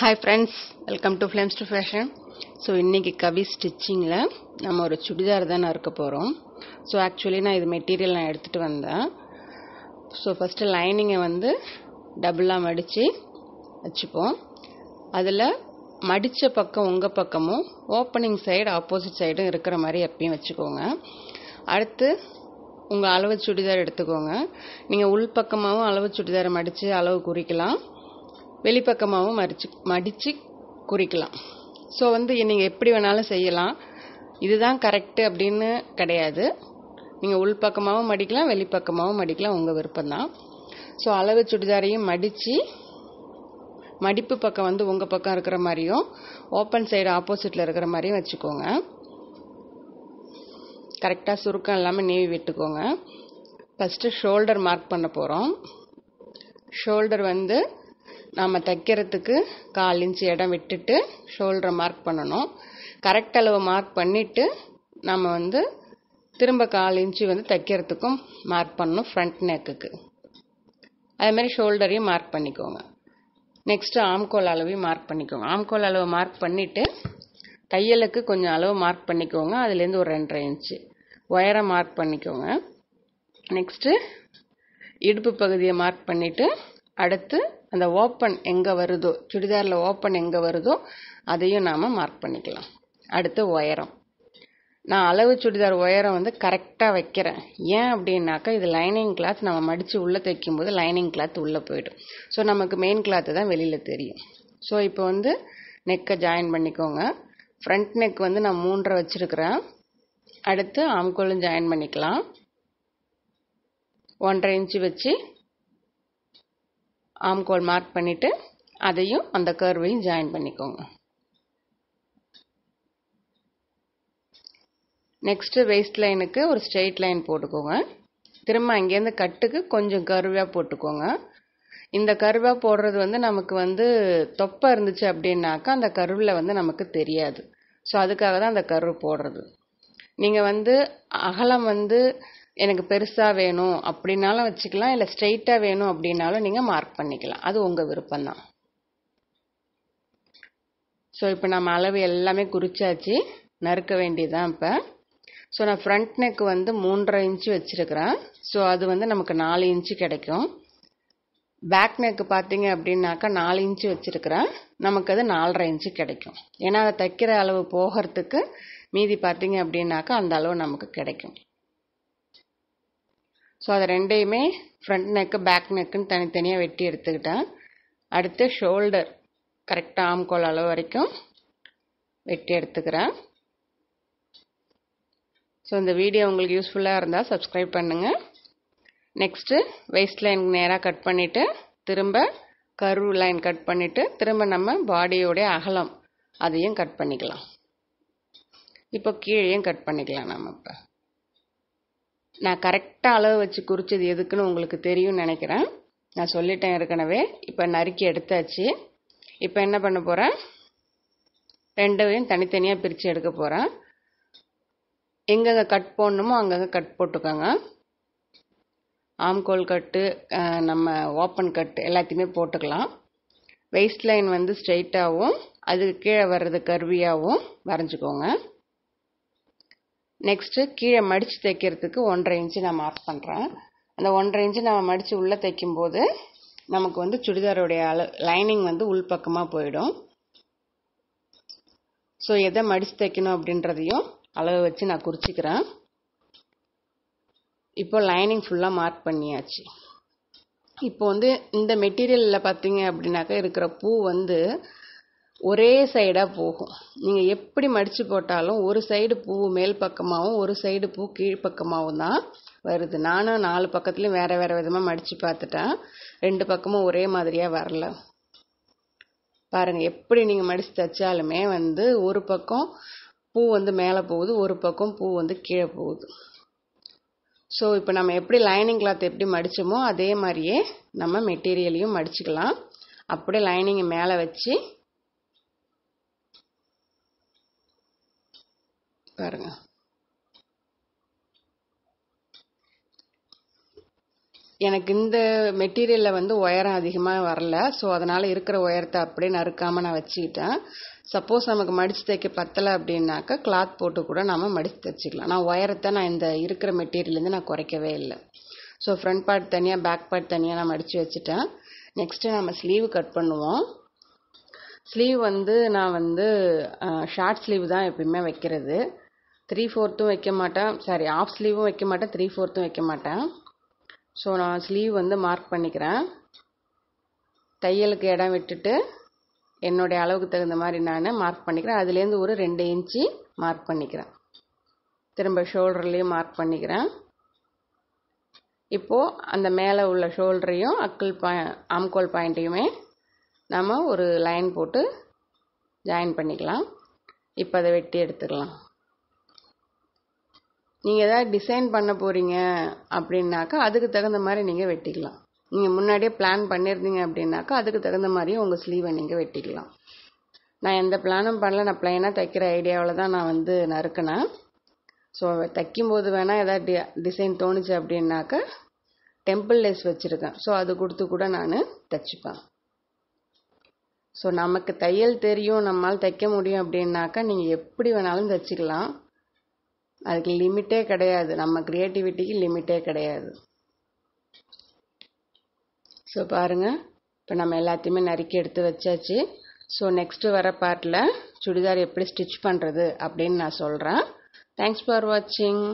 Hi friends, welcome to Flames to Fashion. So இன்னைக்கு கவி ஸ்டிச்சிங்ல நம்ம ஒரு சுடிதார் தான் இருக்க போறோம். So actually நான் இது மெட்டீரியல் நான் எடுத்துட்டு வந்தேன். So first லைனிங்கை வந்து டபுளா மடிச்சு வச்சுப்போம். அதுல மடிச்ச பக்கம் உங்க பக்கமும் ஓப்பனிங் சைடு ஆப்போசிட் சைடும் இருக்கிற மாதிரி எப்பயும் வச்சுக்கோங்க. அடுத்து உங்க அளவு சுடிதார் எடுத்துக்கோங்க. நீங்க உள் பக்கமாவும் அளவு சுடிதாரை மடிச்சு அளவு குறிக்கலாம். வெளிப்பக்கமாகவும் மடிச்சு குறிக்கலாம். ஸோ வந்து நீங்கள் எப்படி வேணாலும் செய்யலாம். இதுதான் கரெக்டு அப்படின்னு கிடையாது. நீங்கள் உள்பக்கமாகவும் மடிக்கலாம், வெளிப்பக்கமாகவும் மடிக்கலாம், உங்கள் விருப்பம்தான். ஸோ அளவு சுடிதாரையும் மடித்து மடிப்பு பக்கம் வந்து உங்கள் பக்கம் இருக்கிற மாதிரியும் ஓப்பன் சைடு ஆப்போசிட்டில் இருக்கிற மாதிரியும் வச்சுக்கோங்க. கரெக்டாக சுருக்கம் இல்லாமல் நீவி விட்டுக்கோங்க. ஃபஸ்ட்டு ஷோல்டர் மார்க் பண்ண போகிறோம். ஷோல்டர் வந்து நாம் தைக்கிறதுக்கு 1/4 இன்ச் இடம் விட்டுட்டு ஷோல்டரை மார்க் பண்ணணும். கரெக்ட் அளவு மார்க் பண்ணிவிட்டு நம்ம வந்து திரும்ப 1/4 இன்ச்சு வந்து தைக்கிறதுக்கும் மார்க் பண்ணணும் ஃப்ரண்ட் நெக்குக்கு. அதேமாதிரி ஷோல்டரையும் மார்க் பண்ணிக்கோங்க. நெக்ஸ்ட்டு ஆம்கோல் அளவையும் மார்க் பண்ணிக்கோங்க. ஆம்கோல் அளவு மார்க் பண்ணிவிட்டு தையலுக்கு கொஞ்சம் அளவு மார்க் பண்ணிக்கோங்க. அதுலேருந்து ஒரு 2.5 இன்ச்சு உயரம் மார்க் பண்ணிக்கோங்க. நெக்ஸ்ட்டு இடுப்பு பகுதியை மார்க் பண்ணிவிட்டு அடுத்து அந்த ஓப்பன் எங்கே வருதோ, சுடிதாரில் ஓப்பன் எங்கே வருதோ அதையும் நாம் மார்க் பண்ணிக்கலாம். அடுத்து உயரம். நான் அளவு சுடிதார் உயரம் வந்து கரெக்டாக வைக்கிறேன். ஏன் அப்படின்னாக்கா இது லைனிங் கிளாத், நம்ம மடித்து உள்ளே தைக்கும்போது லைனிங் கிளாத் உள்ளே போயிடும். ஸோ நமக்கு மெயின் கிளாத்து தான் வெளியில் தெரியும். ஸோ இப்போ வந்து நெக்கை ஜாயின் பண்ணிக்கோங்க. ஃப்ரண்ட் நெக் வந்து நான் 3.5 வச்சுருக்கிறேன். அடுத்து ஆம்கோலும் ஜாயின் பண்ணிக்கலாம். 1.5 இன்ச்சு வச்சு ஆம்கோல் மார்க் பண்ணிவிட்டு அதையும் அந்த கர்வையும் ஜாயின் பண்ணிக்கோங்க. நெக்ஸ்ட்டு வெயிஸ்ட் லைனுக்கு ஒரு ஸ்ட்ரெயிட் லைன் போட்டுக்கோங்க. திரும்ப அங்கேருந்து கட்டுக்கு கொஞ்சம் கர்வாக போட்டுக்கோங்க. இந்த கர்வாக போடுறது வந்து நமக்கு வந்து தொப்பை இருந்துச்சு அப்படின்னாக்கா அந்த கர்வில் வந்து நமக்கு தெரியாது. ஸோ அதுக்காக தான் அந்த கர்வு போடுறது. நீங்கள் வந்து அகலம் வந்து எனக்கு பெருசாக வேணும் அப்படின்னாலும் வச்சுக்கலாம், இல்லை ஸ்ட்ரெயிட்டாக வேணும் அப்படின்னாலும் நீங்கள் மார்க் பண்ணிக்கலாம். அது உங்கள் விருப்பம்தான். ஸோ இப்போ நம்ம அளவு எல்லாமே குறிச்சாச்சு, நறுக்க வேண்டியதுதான் இப்போ. ஸோ நான் ஃப்ரண்ட் நெக் வந்து 3.5 இன்ச்சு வச்சுருக்கிறேன். ஸோ அது வந்து நமக்கு 4 இன்ச்சு கிடைக்கும். பேக் நெக்கு பார்த்தீங்க அப்படின்னாக்கா 4 இன்ச்சு வச்சுருக்கிறேன். நமக்கு அது 4.5 இன்ச்சு கிடைக்கும். ஏன்னா அதை தைக்கிற அளவு போகிறதுக்கு மீதி பார்த்தீங்க அப்படின்னாக்கா அந்த அளவு நமக்கு கிடைக்கும். ஸோ அதை ரெண்டையுமே ஃப்ரண்ட் நெக்கு பேக் நெக்குன்னு தனித்தனியாக வெட்டி எடுத்துக்கிட்டேன். அடுத்து ஷோல்டர் கரெக்டாக ஆம்கோல் அளவு வரைக்கும் வெட்டி எடுத்துக்கிறேன். ஸோ இந்த வீடியோ உங்களுக்கு யூஸ்ஃபுல்லாக இருந்தால் சப்ஸ்கிரைப் பண்ணுங்கள். நெக்ஸ்ட்டு வெயிஸ்ட் லைன் நேராக கட் பண்ணிவிட்டு திரும்ப கர்வ் லைன் கட் பண்ணிவிட்டு திரும்ப நம்ம பாடியோடைய அகலம் அதையும் கட் பண்ணிக்கலாம். இப்போ கீழேயும் கட் பண்ணிக்கலாம். நம்ம இப்போ நான் கரெக்டாக அளவு வச்சு குறிச்சது எதுக்குன்னு உங்களுக்கு தெரியும்னு நினைக்கிறேன். நான் சொல்லிட்டேன் ஏற்கனவே. இப்போ நறுக்கி எடுத்தாச்சு. இப்போ என்ன பண்ண போகிறேன், ரெண்டையும் தனித்தனியாக பிரித்து எடுக்க போகிறேன். எங்கெங்கே கட் போடணுமோ அங்கங்கே கட் போட்டுக்கோங்க. ஆம்கோல் கட்டு, நம்ம ஓப்பன் கட்டு எல்லாத்தையுமே போட்டுக்கலாம். வெயிஸ்ட் லைன் வந்து ஸ்ட்ரெயிட்டாகவும் அதுக்கு கீழே வர்றது கர்வியாகவும் வரைஞ்சிக்கோங்க. நெக்ஸ்ட்டு கீழே மடித்து தைக்கிறதுக்கு 1.5 இன்ச்சு நான் மார்க் பண்ணுறேன். அந்த 1.5 இன்ச்சு நம்ம மடித்து உள்ளே தைக்கும்போது நமக்கு வந்து சுடிதாரோடைய லைனிங் வந்து உள்பக்கமாக போயிடும். ஸோ எதை மடித்து தைக்கணும் அப்படின்றதையும் அளவு வச்சு நான் குறிச்சிக்கிறேன். இப்போ லைனிங் ஃபுல்லாக மார்க் பண்ணியாச்சு. இப்போ வந்து இந்த மெட்டீரியலில் பார்த்தீங்க அப்படின்னாக்கா இருக்கிற பூ வந்து ஒரே சைடாக போகும். நீங்கள் எப்படி மடித்து போட்டாலும் ஒரு சைடு பூ மேல் பக்கமாகவும் ஒரு சைடு பூ கீழ்ப்பக்கமாகவும் தான் வருது. நானும் 4 பக்கத்துலையும் வேறு வேறு விதமாக மடித்து பார்த்துட்டேன். 2 பக்கமும் ஒரே மாதிரியாக வரல. பாருங்கள், எப்படி நீங்கள் மடித்து தைச்சாலுமே வந்து ஒரு பக்கம் பூ வந்து மேலே போகுது, ஒரு பக்கம் பூ வந்து கீழே போகுது. ஸோ இப்போ நம்ம எப்படி லைனிங் கிளாத் எப்படி மடித்தோமோ அதே மாதிரியே நம்ம மெட்டீரியலையும் மடிச்சுக்கலாம். அப்படியே லைனிங்கை மேலே வச்சு பாருங்க. எனக்கு இந்த மெட்டீரியலில் வந்து உயரம் அதிகமாக வரல. ஸோ அதனால் இருக்கிற உயரத்தை அப்படியே நறுக்காமல் நான் வச்சுக்கிட்டேன். சப்போஸ் நமக்கு மடித்து தைக்க பத்தலை அப்படின்னாக்கா கிளாத் போட்டு கூட நம்ம மடித்து தைச்சிக்கலாம். நான் உயரத்தை நான் இந்த இருக்கிற மெட்டீரியல்லேருந்து நான் குறைக்கவே இல்லை. ஸோ ஃப்ரண்ட் பார்ட் தனியாக பேக் பார்ட் தனியாக நான் மடித்து வச்சுட்டேன். நெக்ஸ்ட்டு நம்ம ஸ்லீவ் கட் பண்ணுவோம். ஸ்லீவ் வந்து நான் வந்து ஷார்ட் ஸ்லீவ் தான் எப்பயுமே வைக்கிறது. 3/4 வைக்க மாட்டேன், சாரி ஆஃப் ஸ்லீவும் வைக்க மாட்டேன், 3/4 வைக்க மாட்டேன். ஸோ நான் ஸ்லீவ் வந்து மார்க் பண்ணிக்கிறேன். தையலுக்கு இடம் விட்டுட்டு என்னுடைய அளவுக்கு தகுந்த மாதிரி நான் மார்க் பண்ணிக்கிறேன். அதுலேருந்து ஒரு 2 இன்ச்சு மார்க் பண்ணிக்கிறேன். திரும்ப ஷோல்டர்லேயும் மார்க் பண்ணிக்கிறேன். இப்போது அந்த மேலே உள்ள ஷோல்டரையும் ஆம்கோல் பாயிண்ட்டையுமே நம்ம ஒரு லைன் போட்டு ஜாயின் பண்ணிக்கலாம். இப்போ அதை வெட்டி எடுத்துக்கலாம். நீங்கள் எதாவது டிசைன் பண்ண போகிறீங்க அப்படின்னாக்கா அதுக்கு தகுந்த மாதிரி நீங்கள் வெட்டிக்கலாம். நீங்கள் முன்னாடியே பிளான் பண்ணியிருந்தீங்க அப்படின்னாக்கா அதுக்கு தகுந்த மாதிரியே உங்கள் ஸ்லீவை நீங்கள் வெட்டிக்கலாம். நான் எந்த பிளானும் பண்ணல, நான் ப்ளைனாக தைக்கிற ஐடியாவில் தான் நான் வந்து நறுக்கினேன். ஸோ தைக்கும்போது வேணால் எதாவது டிசைன் தோணுச்சு அப்படின்னாக்கா டெம்பிள் லேஸ் வச்சுருக்கேன். ஸோ அது கொடுத்து கூட நான் தைச்சிப்பேன். ஸோ நமக்கு தையல் தெரியும், நம்மளால் தைக்க முடியும் அப்படின்னாக்கா நீங்கள் எப்படி வேணாலும் தைச்சிக்கலாம். அதுக்கு லிமிட்டே கிடையாது. நம்ம க்ரியேட்டிவிட்டிக்கு லிமிட்டே கிடையாது. ஸோ பாருங்கள், இப்போ நம்ம எல்லாத்தையுமே நறுக்கி எடுத்து வச்சாச்சு. ஸோ நெக்ஸ்ட்டு வர பார்ட்டில் சுடிதார் எப்படி ஸ்டிச் பண்ணுறது அப்படின்னு நான் சொல்கிறேன். தேங்க்ஸ் ஃபார் வாட்சிங்.